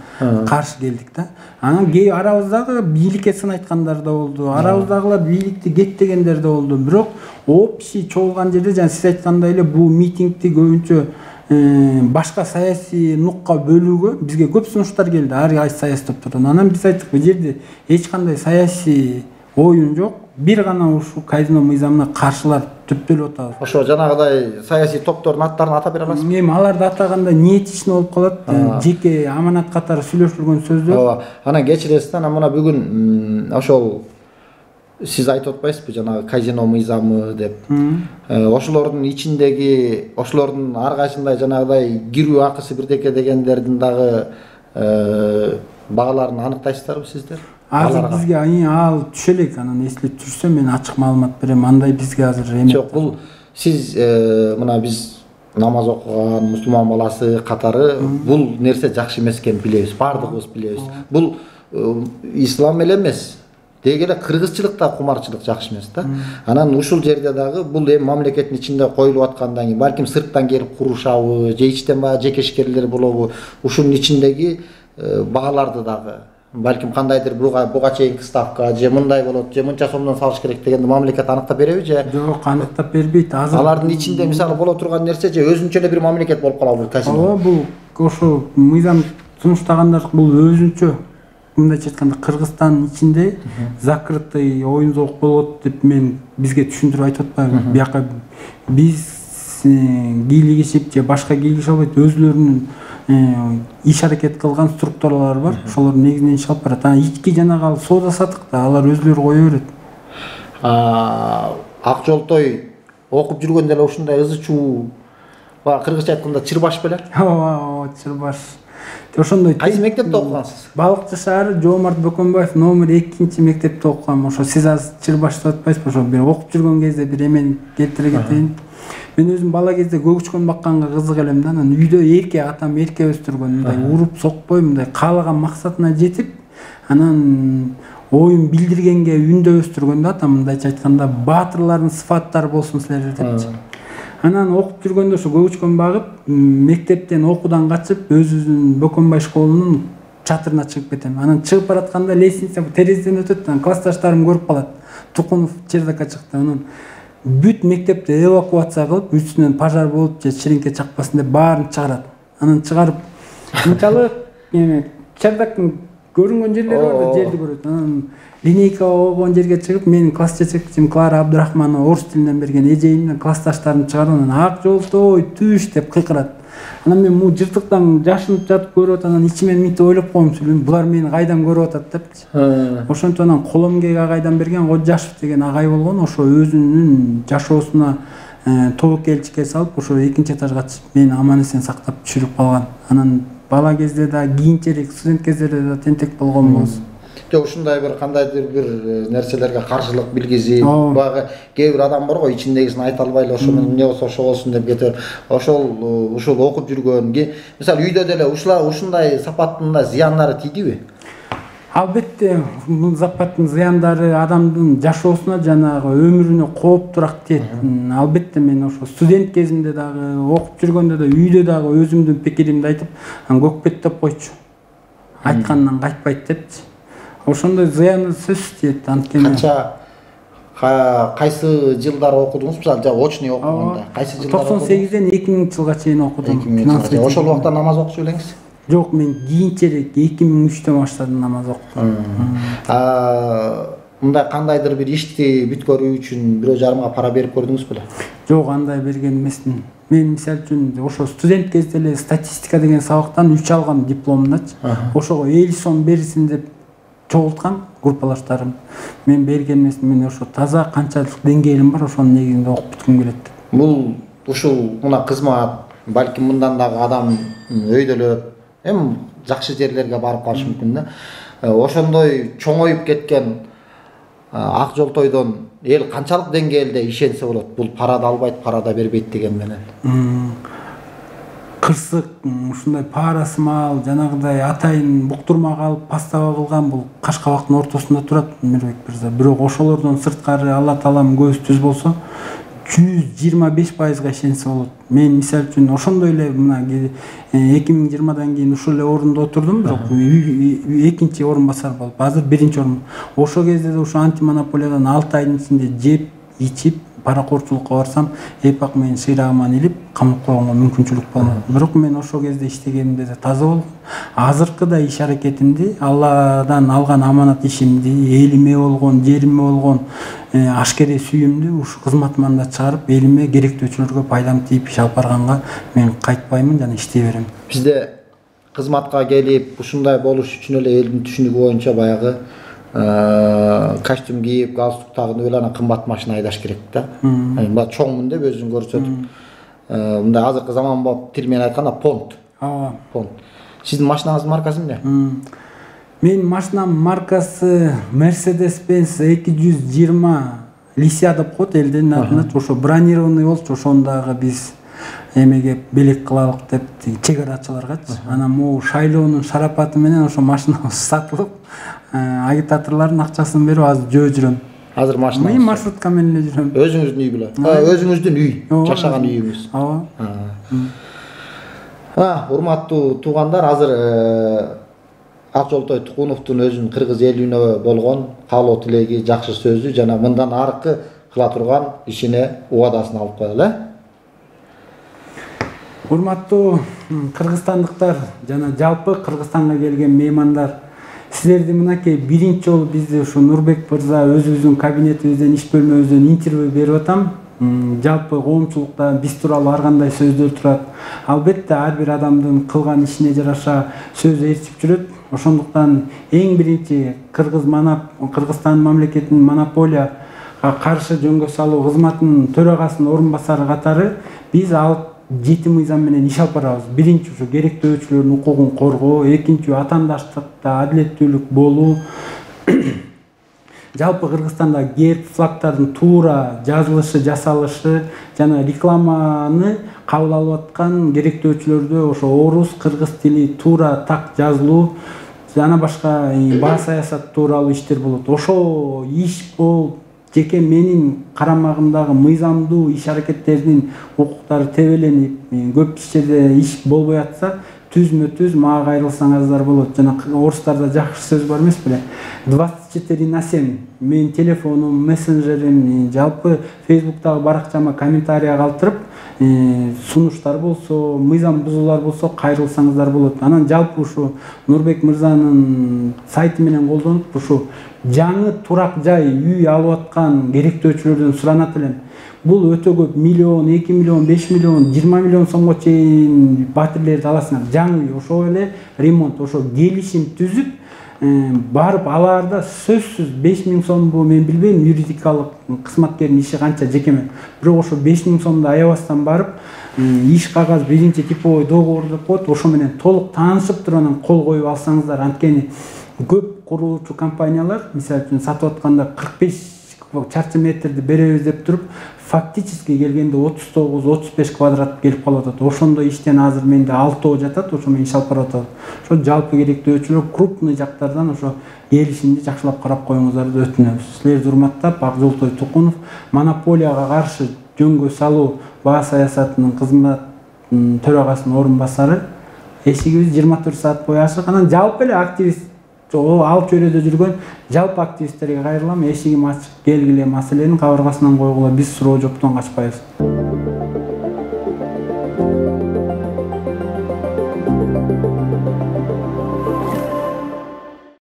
каршы келдик да. Анан кээ арабыздагы бийликке сын айткандар да болду. Арабыздагылар бийликти кет дегендер да болду. Бирок общий чогулган жерде жана сиз айткандай эле бул митингди көбүнчө башка саясий нукка бөлүүгө бизге көп сунуштар келди, ар кайсы саясий топтордон. Анан биз айттык, бул жерде эч кандай саясий оюн жок, бир гана ушул казино мыйзамына каршылар түптөлүп атабыз. Ошо жанагыдай саясий топтордун аттарын атап бере аласызбы? Эми аларды атаганда ниет ишин болуп калат, жеке аманат катары сүйлөшүлгөн сөздөр. Ооба. Анан кечиресиз, анан мына бүгүн ошол сиз айтып атпайсызбы жанагы казино мыйзамы деп. Ошолордун ичиндеги, ошолордун ар кайсындай жанагыдай кирүү акысы бирдеке дегендердин дагы багаларын аныктайсыздарбы сиздер? Азыр бизге ал түшө элек, анан эсиле түшсө мен ачык маалымат берем. Андай бизге азыр эме. Жок, бул сиз мына биз намаз окуган мусулман баласы катары бул нерсе жакшы эмес экенин билебиз. Бардыгыбыз билебиз. Бул ислам эле эмес. Деги эле кыргызчылыкта кумарчылык жакшы эмес да. Анан ушул жерде дагы бул эми мамлекеттин ичинде коюлуп аткандан кийин балким сырттан келип курушабы, же ичтен баягы жеке ишкерлер болобу, ушунун ичиндеги багаларды дагы балким кандайдыр буга чейинки ставка же мындай болот, же мынча сомдон салыш керек дегенди мамлекет аныктап береби же? Жок, аныктап бербейт. Азыр алардын ичинде мисалы боло турган нерсе же өзүнчө эле бир мамлекет болуп калабы бул казино? Ооба, бул ошо мыйзам сунуштагандар бул өзүнчө мындайча айтканда Кыргызстандын ичинде закрытый оюн зоок болот деп мен бизге түшүндүрүп айтып атпайбы. Бияка биз кийлигишип же башка кийлигише албайт, өзүлөрүнүн иш аракет кылган структуралар бар. Ошолор негизинен иш алып барат. Ички жанагы ал соода сатыкта алар өзүлөрү кое берет. Ак Жолтой окуп жүргөндө эле ушундай ызы чуу, кыргызча айтканда чырбаш беле? Ооба, чырбаш. Ошондой Кайсы мектепте окугансыз? Балыкчы шаары Жоомарт Бөкөнбаев номер 2 мектепте окугам. Ошо сиз азыр чырбаш деп атпайсызбы? Ошо бир окуп жүргөн кезде бир эмени келтире кетейин. Мен өзүм бала кезде көгүчкөн бакканга кызык элем да. Анан үйдө эрке, атам эрке өстүргөн, мындай уруп сокпой, мындай каалаган максатына жетип, анан оюн билдиргенге үндө өстүргөн да атам, мындайча айтканда баатырлардын сыфаттары болсун силерде депчи. Анан окуп жүргөндө ошо көгүчкөн багып, мектептен окуудан качып, өзүбүздүн Бөкөнбай школунун чатырына чыгып кетем. Анан чыгып баратканда лестница терезеден өтөт, анан классташтарым көрүп калат. Тукунов чердакка чыкты. Анан бүт мектепти эвакуация кылып, үстүнөн пожар болуп же ширинке чакпасын деп баарын чыгарат. Анан чыгарып, мынчалык чердактын көрүнгөн жерлери бар да, жерди көрөт. Анан линейка болгон жерге чыгып, менин класс жетекчим Клара Абдрахманова орус тилинен берген эжейимден классташтарын чыгарып, анан Ак Жолтой түш деп кыйкырат. Анан мен бул жыртыктан жашынып жатып көрүп атам, анан ичимен мынтип ойлоп коюм, булар мени кайдан көрүп атат депчи. Ошентип анан Коломгек агайдан берген Кожашев деген агай болгон, ошо өзүнүн жашоосуна тобокелчикке салып, ошо 2-этажга чыгып мени аман эсен сактап түшүрүп калган. Анан бала кезде да кийинчерээк студент кездерде да тентек болгонбуз. Жок, ушундай бир кандайдыр бир нерселерге каршылык билгизип, баягы кээ бир адам бар го, ичиндегисин айта албай эле ошо менен эмне болсо ошо болсун деп кетип, ушул окуп жүргөн, мисалы үйдө деле ушундай сапаттын зыяндары тийдиби? Албетте, бул запаттын зыяндары адамдын жашоосуна, жанагы өмүрүнө кооптураак тиет. Албетте мен ошо студент кезимде дагы, окуп жүргөндө да, үйдө дагы өзүмдүн пикиримди айтып, көкпеттеп койчу. Айткандан кайтпайт депчи. Ошондой зыяны сөзсүз тиет. Анткени кайсы жылдары окудуңуз? Мисалы, очный окуганда кайсы жылдары окудуңуз? 98-ден 2000 жылга чейин окудум. Ошол убакта намаз окуп элеңиз? Жок, мен кийинчерээк 2003-тө баштадым намаз окуп. Мындай кандайдыр бир ишти бүткөрүү үчүн 1,5 пара берип көрдүңүз беле? Жок, андай берген эмесмин. Мен мисалы үчүн ошо студент кезде эле статистика деген сабактан 3 алгам дипломундачы. Ошого 50 сом берсин деп чогулткан группалаштарым. Мен берген эмесмин, мен ошо таза канчалык деңгээлим бар, ошонун негизинде окуп бүткүм келет. Бул ушул мына кызмат, балким мындан дагы адам өйдөлөп, жакшы жерлерге барып калышы мүмкүн да. Ошондой чоңоюп кеткен Ак Жолтойдон эл канчалык деңгээлде ишенсе болот? Бул пара да албайт, пара да бербейт деген менен. Кырсык, ушундай парасымал, жанагыдай атайын буктурмага алып пастава кылган бул Кашкабактын ортосунда турат Мирбек мырза. Бирок ошолордон сырткары Алла Таалам көз түз болсо, 125%га ишенсе болот. Мен мисалы үчүн ошондой эле мына 2020-дан кийин ушул эле орунда отурдум, бирок экинчи орун басар болуп, азыр биринчи орун. Ошол кезде да ушу антимонополиядан 6 айдын ичинде жеп, ичип, паракорчулукка барсам, эпак менин шыйрагыман илип, камап койгонго мүмкүнчүлүк болмок. Бирок мен ошол кезде иштегенимде да таза болгом. Азыркы да иш аракетимди, Алладан алган аманат ишимди, элиме болгон, жериме болгон ашкере сүйүмдү ушу кызматыман да чыгарып, элиме керектүүчүлөргө пайдам тийип иш алып барганга мен кайтпаймын жана иштей берем. Бизде кызматка келип, ушундай болуш үчүн эле элдин түшүнүгү боюнча баягы костюм кийип, галстук тагынып эле анан кымбат машина айдаш керек да. Мына чоңмун деп өзүн көрсөтүп, мындай азыркы заманбап тил менен айтканда понт. Понт. Сиздин машинаңыздын маркасы эмне? Менин машинамдын маркасы Mercedes-Benz 220 Lycia деп коет элдин атында. Ошо бронированный болчу, ошону дагы биз эмеге белек кылалык деп чек арачыларгачы. Анан могу шайлоонун шарапаты менен ошо машинабыз сатылып, агитаторлордун акчасын берип азыр жөө жүрөм. Азыр машина. Мен маршрутка менен эле жүрөм. Өзүңүздүн үй беле? Өзүңүздүн үй, жашаган үйүңүз. Урматтуу туугандар, азыр Ак Жолтой Тукуновдун өзүнүн кыргыз элине болгон каалоо тилеги, жакшы сөзү жана мындан аркы кыла турган ишине убадасын алып коелу. Урматтуу кыргызстандыктар жана жалпы Кыргызстанга келген меймандар, силерди мынакей биринчи жолу бизди ушу Нурбек мырза өзүбүздүн кабинетибизден, иш бөлмөбүздөн интервью берип атам. Жалпы коомчулукта биз тууралуу ар кандай сөздөр турат. Албетте ар бир адамдын кылган ишине жараша сөз ээрчип жүрөт. Ошондуктан эң биринчи Кыргызстан мамлекетинин монополияга каршы жөнгө салуу кызматынын төрагасынын орун басары катары биз алып 7 мыйзам менен иш алып барабыз. Биринчи ушу керектөөчүлөрдүн укугун коргоо, экинчи атаандаштыкта адилеттүүлүк болуу. Жалпы Кыргызстанда герб, флагтардын туура жазылышы, жасалышы жана рекламаны кабыл алып аткан керектөөчүлөрдө ошо орус, кыргыз тили туура так жазылуу жана башка баа саясат тууралуу иштер болот. Ошо иш болуп жеке менин карамагымдагы мыйзамдуу иш аракеттердин укуктары тебеленип, көп иштерде иш болбой атса, түзмө-түз мага кайрылсаңыздар болот. Жана орустарда жакшы сөз бар эмес беле? 24/7 менин телефонум, мессенджерим, жалпы Facebook'тагы баракчама комментарий калтырып, сунуштар болсо, мыйзам бузуулар болсо кайрылсаңыздар болот. Анан жалпы ушу Нурбек мырзанын сайты менен колдонуп, ушу жаңы турак жай үй алып аткан керектөөчүлөрдөн суранат элем. Бул өтө көп, миллион, 2 миллион, 5 миллион, 20 миллион сомго чейин батирлерди аласыңар. Жаңы үй, ошо эле ремонт, ошо келишим түзүп, барып алаарда сөзсүз 5000 сомбу мен билбейм, юридикалык кызматкердин иши канча жекеме. Бирок ошо 5000 сомду аябастан барып, иш кагаз биринчи типовой договор деп коет, ошо менен толук таанышып туруп анан кол коюп алсаңыздар. Анткени көп куруучу компаниялар, мисалы үчүн сатып атканда 45 чарчы метрди беребиз деп туруп, фактически келгенде 39-35 квадрат келип калып атат. Ошондой иштен азыр менде 6 жатат, ошо мен иш алып барып атам. Ошо жалпы керектөөчүлөр крупный жактардан ошо келишимди жакшылап карап коюңуздарды өтүнөбүз. Силерди урматтап, Акжолтой Тукунов, монополияга каршы жөнгө салуу баа саясатынын кызмат төрагасынын орун басары. Эшигибиз 24 саат бою ачык. Анан жалпы эле активист ал чөйрөдө жүргөн жалпы активисттерге кайрылам. Эшигим ачык, келгиле, маселени кабыргасынан койгула, биз суроо жоктон качпайбыз.